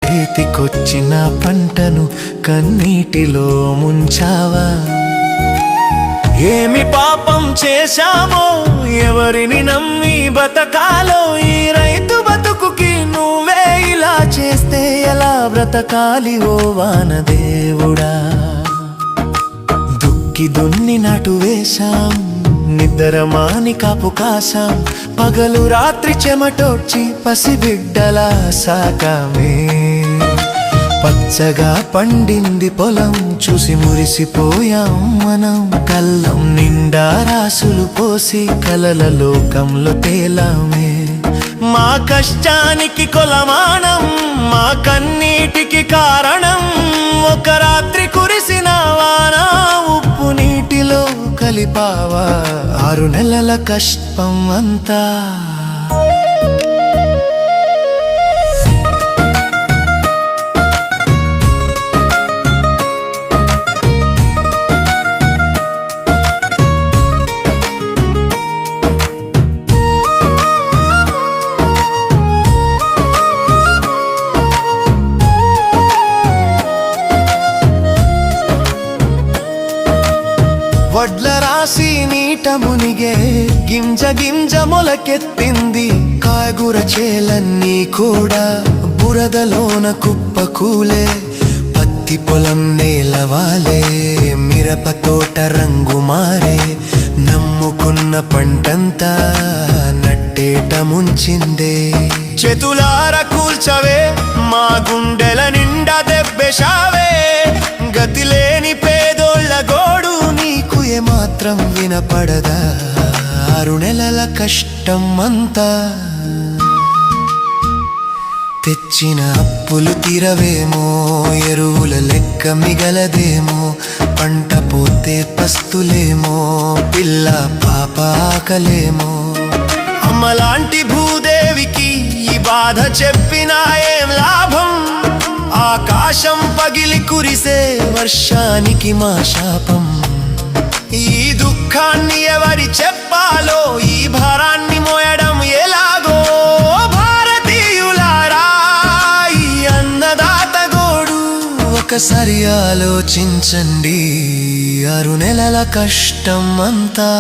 చేతికొచ్చిన పంటను కన్నీటిలో ముంచావా? ఏమి పాపం చేశామో, ఎవరిని నమ్మి బతకాలో? ఈ రైతు బతుకుకి నువ్వే ఇలా చేస్తే ఎలా బ్రతకాలి ఓ వానదేవుడా? దుక్కి దున్ని నాటు వేశాం, నిద్రమాని కాపు కాసాం, పగలు రాత్రి చెమటోడ్చి పసిబిడ్డలా సాకామే. పచ్చగా పండింది పొలం చూసి మురిసిపోయాం మనం, కళ్ళం నిండా రాసులు పోసి కలల లోకంలో తేలామే. మా కష్టానికి కొలమానం, మా కన్నీటికి కారణం ఒక రాత్రి కురిసిన వాన, ఉప్పు నీటిలో కలిపావా 6 నెలల కష్టం అంతా. వడ్ల రాసి నీట మునిగే గింజ గింజ మొలకెత్తింది, కాయగూర చేలన్నీ కూడా బురదలోన కుప్పకూలే. పత్తి పొలం నేలవాలే, మిరప తోట రంగు మారే, నమ్ముకున్న పంటంతా నట్టేట ముంచిందే. చేతులార కూల్చవే, మా గుండెల నిండా దెబ్బెశావే. గతిలేని పేదోళ్ళ గోడు నీకు ఏమాత్రం వినపడదా? 6 నెలల కష్టం అంతా. తెచ్చిన అప్పులు తీరవేమో, ఎరువుల లెక్క మిగలదేమో, పంట పోతే పస్తులేమో, పిల్ల పాప ఆకలేమో. అమ్మలాంటి భూదేవికి ఈ బాధ చెప్పినా ఏం లాభం? ఆకాశం పగిలి కురిసే వర్షానికి మా శాపం. ఈ దుఃఖాన్ని ఎవరి చెప్పాలో, ఈ భారాన్ని మోయడం ఎలాగో? భారతీయులారా, ఈ అన్నదాత గోడు ఒకసారి ఆలోచించండి. 6 నెలల కష్టం అంతా.